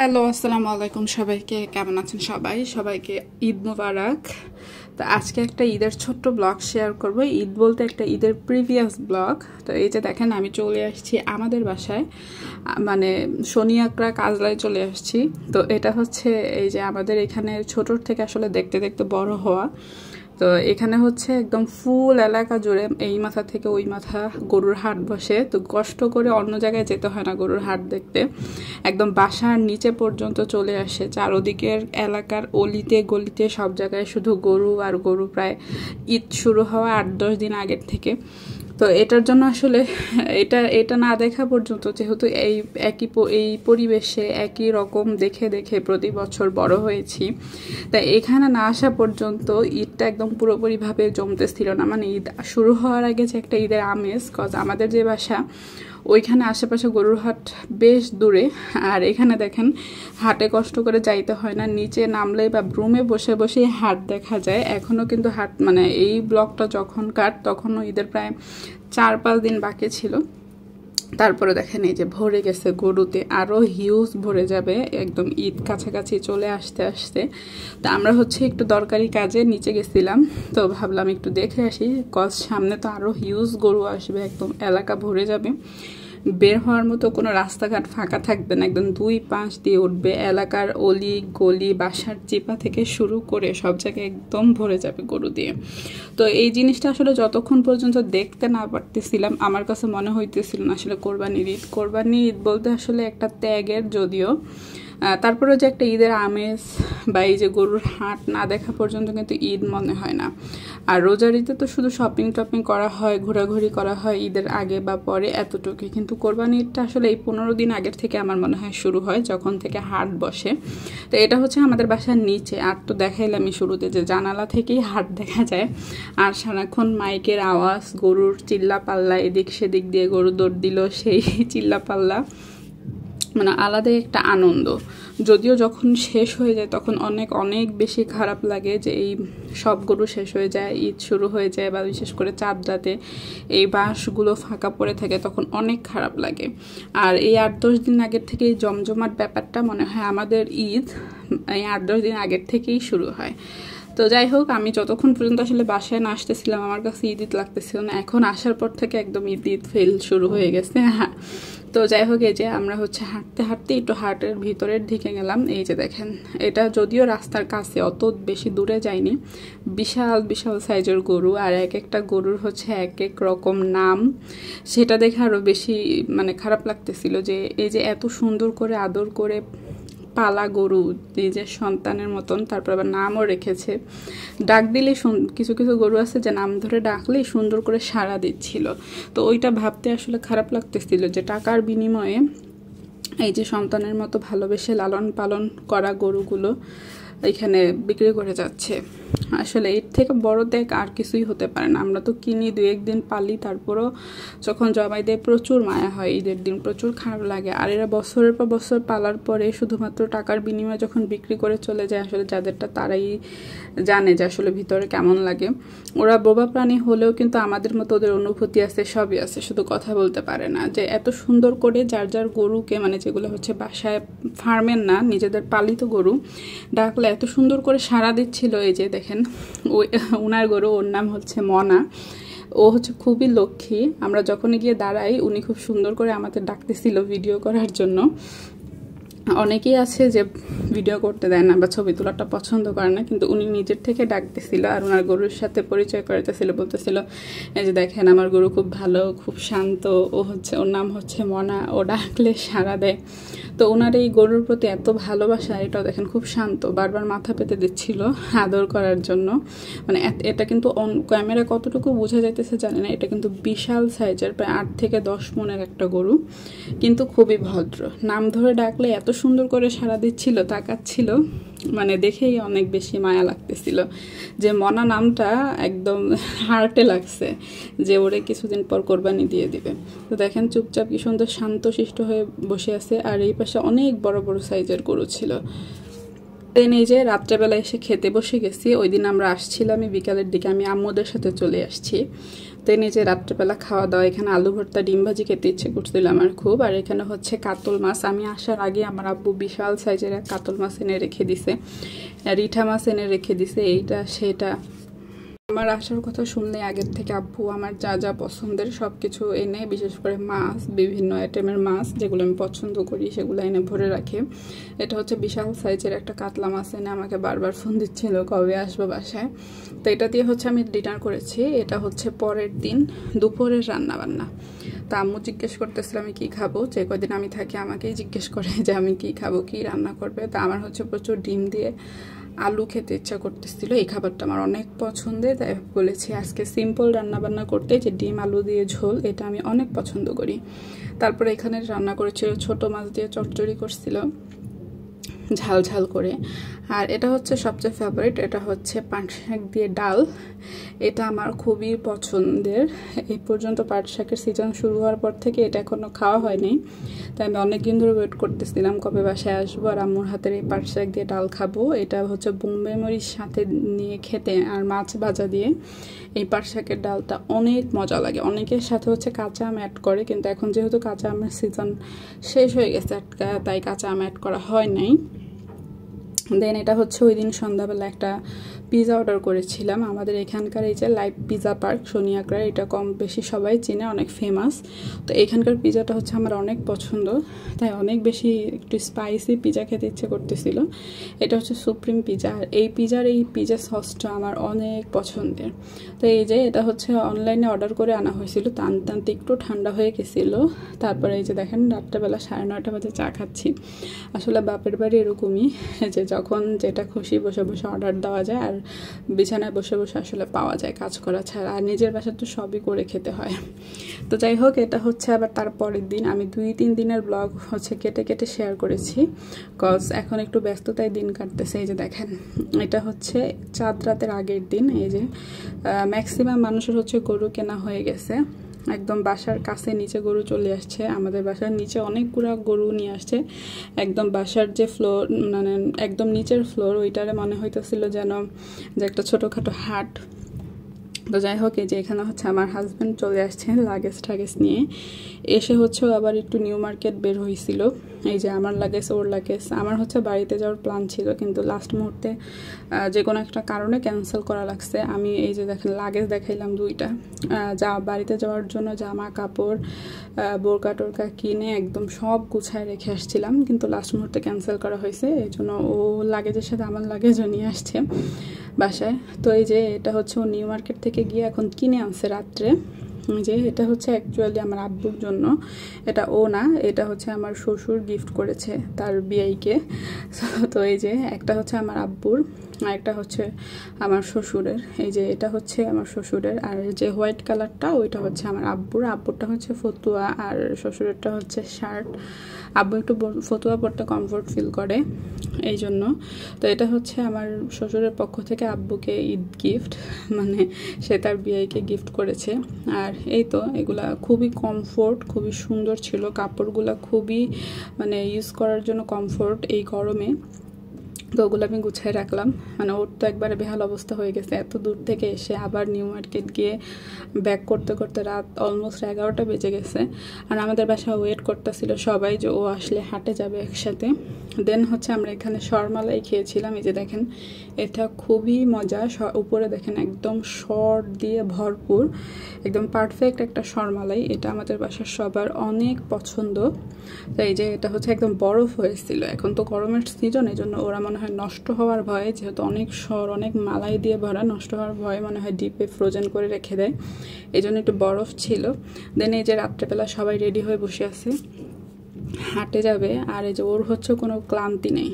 Hello, আসসালামু আলাইকুম। সবাইকে কেমন আছেন? সবাইকে ঈদ মুবারক। তো আজকে একটা ঈদের ছোট্ট ব্লগ শেয়ার করব। ঈদ বলতে একটা ঈদের প্রিভিয়াস ব্লগ। তো এই যে দেখেন, আমি চলে আসছি আমাদের বাসায়, মানে শনিয়াকড়া কাজলায় চলে আসছি। তো এটা হচ্ছে এই যে আমাদের এখানে ছোটোর থেকে আসলে দেখতে দেখতে বড় হওয়া। তো এখানে হচ্ছে একদম ফুল এলাকা জুড়ে এই মাথা থেকে ওই মাথা গরুর হাট বসে। তো কষ্ট করে অন্য জায়গায় যেতে হয় না গরুর হাট দেখতে, একদম বাসার নিচে পর্যন্ত চলে আসে। চারদিকের এলাকার অলিতে গলিতে সব জায়গায় শুধু গরু আর গরু। প্রায় ঈদ শুরু হওয়া 8-10 দিন আগের থেকে। তো এটার জন্য আসলে এটা না দেখা পর্যন্ত, যেহেতু এই পরিবেশে একই রকম দেখে দেখে প্রতি বছর বড় হয়েছি, তাই এখানে না আসা পর্যন্ত ঈদটা একদম পুরোপুরিভাবে জমতেছিল না। মানে ঈদ শুরু হওয়ার আগে যে একটা ঈদের আমেজ, কজ আমাদের যে বাসা ওইখানে আশেপাশে গরুর হাট বেশ দূরে। আর এখানে দেখেন, হাটে কষ্ট করে যাইতে হয় না, নিচে নামলে বা ব্রুমে বসে বসেই হাট দেখা যায়। এখনও কিন্তু হাট, মানে এই ব্লগটা যখনকার, তখনও ঈদের প্রায় 4-5 দিন বাকি ছিল। তারপরে দেখেন এই যে ভরে গেছে গরুতে, আরও হিউজ ভরে যাবে একদম ঈদ কাছাকাছি চলে আসতে আসতে। তা আমরা হচ্ছে একটু দরকারি কাজে নিচে গেছিলাম, তো ভাবলাম একটু দেখে আসি, কজ সামনে তো আরও হিউজ গরু আসবে, একদম এলাকা ভরে যাবে। বের হওয়ার মতো কোনো রাস্তাঘাট ফাঁকা থাকবে না, একদম 2 পাশ দিয়ে উঠবে। এলাকার অলি গলি, বাসার চিপা থেকে শুরু করে সব জায়গায় একদম ভরে যাবে গরু দিয়ে। তো এই জিনিসটা আসলে যতক্ষণ পর্যন্ত দেখতে না পারতেছিলাম, আমার কাছে মনে হইতেছিল না আসলে কোরবানি ঈদ বলতে আসলে একটা ত্যাগের, যদিও তারপরে যে একটা ঈদের আমেজ বা এই যে গরুর হাট না দেখা পর্যন্ত কিন্তু ঈদ মনে হয় না। আর রোজার ঈদে তো শুধু শপিং টপিং করা হয়, ঘোরাঘুরি করা হয় ঈদের আগে বা পরে, এতটুকুই। কিন্তু কোরবানি ঈদটা আসলে এই 15 দিন আগের থেকে আমার মনে হয় শুরু হয়, যখন থেকে হাট বসে। তো এটা হচ্ছে আমাদের বাসার নিচে। আর তো দেখাইলাম আমি শুরুতে যে জানালা থেকেই হাট দেখা যায়, আর সারাক্ষণ মাইকের আওয়াজ, গরুর চিল্লা পাল্লা, এদিক সেদিক দিয়ে গরু দৌড় দিল, সেই চিল্লা পাল্লা, মানে আলাদাই একটা আনন্দ। যদিও যখন শেষ হয়ে যায় তখন অনেক অনেক বেশি খারাপ লাগে যে এই সব গরু শেষ হয়ে যায়, ঈদ শুরু হয়ে যায়, বা বিশেষ করে চাঁদ রাতে এই বাঁশগুলো ফাঁকা পড়ে থাকে, তখন অনেক খারাপ লাগে। আর এই 8-10 দিন আগের থেকে এই জমজমাট ব্যাপারটা মনে হয় আমাদের ঈদ এই 8-10 দিন আগের থেকেই শুরু হয়। তো যাই হোক, আমি যতক্ষণ পর্যন্ত আসলে বাসায় না আসতেছিলাম আমার কাছে ঈদ ঈদ লাগতেছিল না। এখন আসার পর থেকে একদম ঈদ ঈদ ফিল শুরু হয়ে গেছে। হ্যাঁ, তো যাই হোক, এই যে আমরা হচ্ছে হাঁটতে হাঁটতে একটু হাটের ভিতরের দিকে গেলাম। এই যে দেখেন, এটা যদিও রাস্তার কাছে, অত বেশি দূরে যায়নি। বিশাল বিশাল সাইজের গরু, আর এক একটা গরুর হচ্ছে এক এক রকম নাম। সেটা দেখে আরও বেশি মানে খারাপ লাগতেছিল যে এই যে এত সুন্দর করে আদর করে পালা গরু, নিজের সন্তানের মতন, তারপর আবার নামও রেখেছে। ডাক দিলে কিছু কিছু গরু আছে যে নাম ধরে ডাকলেই সুন্দর করে সাড়া দিচ্ছিল। তো ওইটা ভাবতে আসলে খারাপ লাগতেছিল যে টাকার বিনিময়ে এই যে সন্তানের মতো ভালোবেসে লালন পালন করা গরুগুলো এখানে বিক্রি করে যাচ্ছে। আসলে এর থেকে বড় ত্যাগ আর কিছুই হতে পারে না। আমরা তো কিনি, 2-1 দিন পালি, তারপরও যখন জবাই দেয় প্রচুর মায়া হয়, ঈদের দিন প্রচুর খারাপ লাগে। আর এরা বছরের পর বছর পালার পরে শুধুমাত্র টাকার বিনিময়ে যখন বিক্রি করে চলে যায়, আসলে যাদেরটা তারাই জানে যে আসলে ভিতরে কেমন লাগে। ওরা বোবা প্রাণী হলেও কিন্তু আমাদের মতো ওদের অনুভূতি আছে, সবই আছে, শুধু কথা বলতে পারে না। যে এত সুন্দর করে যার যার গরুকে, মানে যেগুলো হচ্ছে বাসায় ফার্মের না, নিজেদের পালিত গরু, ডাকলে এত সুন্দর করে সাড়া দিচ্ছিল। এই যে দেখেন, ওনার গরু, ওর নাম হচ্ছে মনা। ও হচ্ছে খুবই লক্ষ্মী। আমরা যখনই গিয়ে দাঁড়াই উনি খুব সুন্দর করে আমাদের ডাকতেছিল ভিডিও করার জন্য। অনেকেই আছে যে ভিডিও করতে দেয় না বা ছবি তোলাটা পছন্দ করে না, কিন্তু উনি নিজের থেকে ডাকতেছিল আর ওনার গরুর সাথে পরিচয় করাতেছিল, বলতেছিল এই যে দেখেন আমার গরু খুব ভালো, খুব শান্ত, ওর নাম হচ্ছে মনা, ও ডাকলে সাড়া দেয়। তো ওনার এই গরুর প্রতি এত ভালোবাসা, এটাও দেখেন খুব শান্ত, বারবার মাথা পেতে দিচ্ছিল আদর করার জন্য। মানে এটা কিন্তু অন ক্যামেরা কতটুকু বোঝা যাইতেছে জানি না, এটা কিন্তু বিশাল সাইজের, প্রায় 8 থেকে 10 মনের একটা গরু, কিন্তু খুবই ভদ্র। নাম ধরে ডাকলে এত সুন্দর করে সাড়া দিচ্ছিল, তাকাচ্ছিল, মানে দেখেই অনেক বেশি মায়া লাগতেছিল। যে মনা নামটা একদম হার্টে লাগছে, যে ওরে কিছুদিন পর কোরবানি দিয়ে দিবে। তো দেখেন চুপচাপ কি সুন্দর শান্তশিষ্ট হয়ে বসে আছে। আর এই পাশে অনেক বড় বড় সাইজের গরু ছিল। দেন এই যে রাত্রেবেলা এসে খেতে বসে গেছি। ওই দিন আমরা আসছিলাম বিকালের দিকে, আমি আম্মুদের সাথে চলে আসছি। দেন এই যে রাত্রেবেলা খাওয়া দাওয়া, এখানে আলু ভর্তা ডিম ভাজি খেতে ইচ্ছে করছিল আমার খুব। আর এখানে হচ্ছে কাতল মাছ, আমি আসার আগে আমার আব্বু বিশাল সাইজের এক কাতল মাছ এনে রেখে দিছে, রিঠা মাছ এনে রেখে দিছে, এইটা সেটা। আমার আসার কথা শুনলে আগের থেকে আব্বু আমার যা যা পছন্দের সব কিছু এনে, বিশেষ করে মাছ, বিভিন্ন আইটেমের মাছ যেগুলো আমি পছন্দ করি সেগুলো এনে ভরে রাখে। এটা হচ্ছে বিশাল সাইজের একটা কাতলা মাছ এনে আমাকে বারবার ফোন দিচ্ছিল কবে আসবো বাসায়। তো এটা দিয়ে হচ্ছে আমি ডিনার করেছি। এটা হচ্ছে পরের দিন দুপুরের রান্না বান্না। তা আম্মু জিজ্ঞেস করতেছিল আমি কী খাবো, যে কদিন আমি থাকি আমাকেই জিজ্ঞেস করে যে আমি কী খাবো, কী রান্না করবে। তা আমার হচ্ছে প্রচুর ডিম দিয়ে আলু খেতে ইচ্ছা করতেছিল, এই খাবারটা আমার অনেক পছন্দের, তাই বলেছি আজকে সিম্পল রান্নাবান্না করতে, যে ডিম আলু দিয়ে ঝোল, এটা আমি অনেক পছন্দ করি। তারপরে এখানে রান্না করেছিল ছোট মাছ দিয়ে চচ্চড়ি করছিল ঝাল ঝাল করে। আর এটা হচ্ছে সবচেয়ে ফেভারিট, এটা হচ্ছে পাট শাক দিয়ে ডাল। এটা আমার খুবই পছন্দের। এই পর্যন্ত পাট শাকের সিজন শুরু হওয়ার পর থেকে এটা এখনও খাওয়া হয়নি, তাই আমি অনেক দিন ধরে ওয়েট করতেছিলাম কবে বাসায় আসবো আর আম্মুর হাতের এই পাট শাক দিয়ে ডাল খাবো। এটা হচ্ছে বোম্বে মরিচ সাথে নিয়ে খেতে আর মাছ ভাজা দিয়ে এই পাট শাকের ডালটা অনেক মজা লাগে। অনেকের সাথে হচ্ছে কাঁচা আম অ্যাড করে, কিন্তু এখন যেহেতু কাঁচা আমের সিজন শেষ হয়ে গেছে তাই কাঁচা আম অ্যাড করা হয় নাই। দেন এটা হচ্ছে ওই দিন সন্ধ্যাবেলা একটা পিৎজা অর্ডার করেছিলাম। আমাদের এখানকার এই যে লাইভ পিৎজা পার্ক সোনিয়াকড়া, এটা কম বেশি সবাই চিনে, অনেক ফেমাস। তো এখানকার পিৎজাটা হচ্ছে আমার অনেক পছন্দ, তাই অনেক বেশি একটু স্পাইসি পিৎজা খেতে ইচ্ছে করতেছিল। এটা হচ্ছে সুপ্রিম পিৎজা, আর এই পিৎজা সসটা আমার অনেক পছন্দের। তো এই যে এটা হচ্ছে অনলাইনে অর্ডার করে আনা হয়েছিল, টানতে একটু ঠান্ডা হয়ে গেছিল। তারপরে এই যে দেখেন রাত্রেবেলা 9:30 বাজে চা খাচ্ছি। আসলে বাপের বাড়ি এরকমই, যে যখন যেটা খুশি বসে বসে অর্ডার দেওয়া যায়, আর বিছানায় বসে বসে আসলে পাওয়া যায় কাজ করা ছাড়া। আর নিজের বাসায় তো সবই করে খেতে হয়। তো যাই হোক, এটা হচ্ছে আবার তার পরের দিন। আমি 2-3 দিনের ব্লগ হচ্ছে কেটে কেটে শেয়ার করেছি, কজ এখন একটু ব্যস্ততায় দিন কাটতেছে। এই যে দেখেন, এটা হচ্ছে চাঁদ রাতের আগের দিন। এই যে ম্যাক্সিমাম মানুষের হচ্ছে গরু কেনা হয়ে গেছে, একদম বাসার কাছে নিচে গরু চলে আসছে। আমাদের বাসার নিচে অনেকগুলো গরু নিয়ে আসছে, একদম বাসার যে ফ্লোর, মানে একদম নিচের ফ্লোর, ওইটারে মনে হইতেছিল যেন যে একটা ছোটোখাটো হাট। তো যাই হোক, এই যে এখানে হচ্ছে আমার হাজব্যান্ড চলে আসছে লাগেজ টাগেজ নিয়ে। এসে হচ্ছে আবার একটু নিউ মার্কেট বের হয়েছিল। এই যে আমার লাগেজ ওর লাগেজ, আমার হচ্ছে বাড়িতে যাওয়ার প্ল্যান ছিল, কিন্তু লাস্ট মুহূর্তে যে কোনো একটা কারণে ক্যান্সেল করা লাগছে। আমি এই যে দেখেন লাগেজ দেখাইলাম 2টা, বাড়িতে যাওয়ার জন্য জামা কাপড় বোরকা টোরকা কিনে একদম সব গুছায় রেখে আসছিলাম, কিন্তু লাস্ট মুহূর্তে ক্যান্সেল করা হয়েছে। এই জন্য ও লাগেজের সাথে আমার লাগেজও নিয়ে আসছে বাসায়। তো এই যে এটা হচ্ছে ও নিউ মার্কেট থেকে গিয়ে এখন কিনে আনছে রাত্রে। যে এটা হচ্ছে অ্যাকচুয়ালি আমার আব্বুর জন্য, এটা ও না, এটা হচ্ছে আমার শ্বশুর গিফট করেছে তার বিয়েকে। তো এই যে একটা হচ্ছে আমার আব্বুর আর একটা হচ্ছে আমার শ্বশুরের। এই যে এটা হচ্ছে আমার শ্বশুরের, আর যে হোয়াইট কালারটা ওইটা হচ্ছে আমার আব্বুর। আব্বুরটা হচ্ছে ফতুয়া আর শ্বশুরেরটা হচ্ছে শার্ট। আব্বু একটু ফতুয়া পরতে কমফোর্ট ফিল করে, এই জন্য। তো এটা হচ্ছে আমার শ্বশুরের পক্ষ থেকে আব্বুকে ঈদ গিফট, মানে সে তার বিয়েকে গিফট করেছে। আর এই তো এগুলা খুবই কমফোর্ট, খুবই সুন্দর ছিল কাপড়গুলা, খুবই মানে ইউজ করার জন্য কমফোর্ট এই গরমে। তো ওগুলো আমি গুছিয়ে রাখলাম। মানে ওর তো একবারে বেহাল অবস্থা হয়ে গেছে, এত দূর থেকে এসে আবার নিউ মার্কেট গিয়ে ব্যাক করতে করতে রাত অলমোস্ট 11টা বেজে গেছে। আর আমাদের বাসায় ওয়েট করতেছিল সবাই যে ও আসলে হাটে যাবে একসাথে। দেন হচ্ছে আমরা এখানে শর্মালাই খেয়েছিলাম। এই যে দেখেন, এটা খুবই মজা। উপরে দেখেন একদম শর্ট দিয়ে ভরপুর, একদম পারফেক্ট একটা শর্মালাই। এটা আমাদের বাসার সবার অনেক পছন্দ। তো এই যে এটা হচ্ছে একদম বরফ হয়েছিল, এখন তো গরমের সিজন, এই জন্য ওরা মনে হয় নষ্ট হওয়ার ভয়ে, যেহেতু অনেক মালাই দিয়ে ভরা, নষ্ট হওয়ার ভয়ে মনে হয় ডিপে ফ্রোজেন করে রেখে দেয়, এই জন্য একটু বরফ ছিল। দেন এই যে রাত্রেবেলা সবাই রেডি হয়ে বসে আছে, হাটে যাবে। আর এই যে ওর হচ্ছে কোনো ক্লান্তি নেই,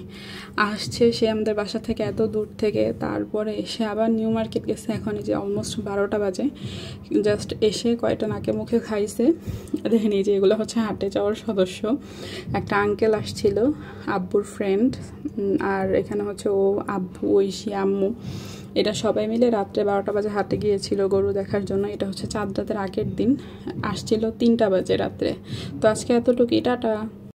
আসছে সে আমাদের বাসা থেকে এত দূর থেকে, তারপরে এসে আবার নিউ মার্কেট গেছে। এখন এই যে অলমোস্ট 12টা বাজে, জাস্ট এসে কয়টা নাকে মুখে খাইছে। দেখেন এই যে এগুলো হচ্ছে হাটে যাওয়ার সদস্য। একটা আঙ্কেল আসছিল, আব্বুর ফ্রেন্ড, আর এখানে হচ্ছে ও, আব্বু, ঐশী, আম্মু, এটা সবাই মিলে রাত্রে 12টা বাজে হাটে গিয়েছিল গরু দেখার জন্য। এটা হচ্ছে চাঁদ রাতের আগের দিন, আসছিল 3টা বাজে রাত্রে। তো আজকে এতটুকুই, টাটা।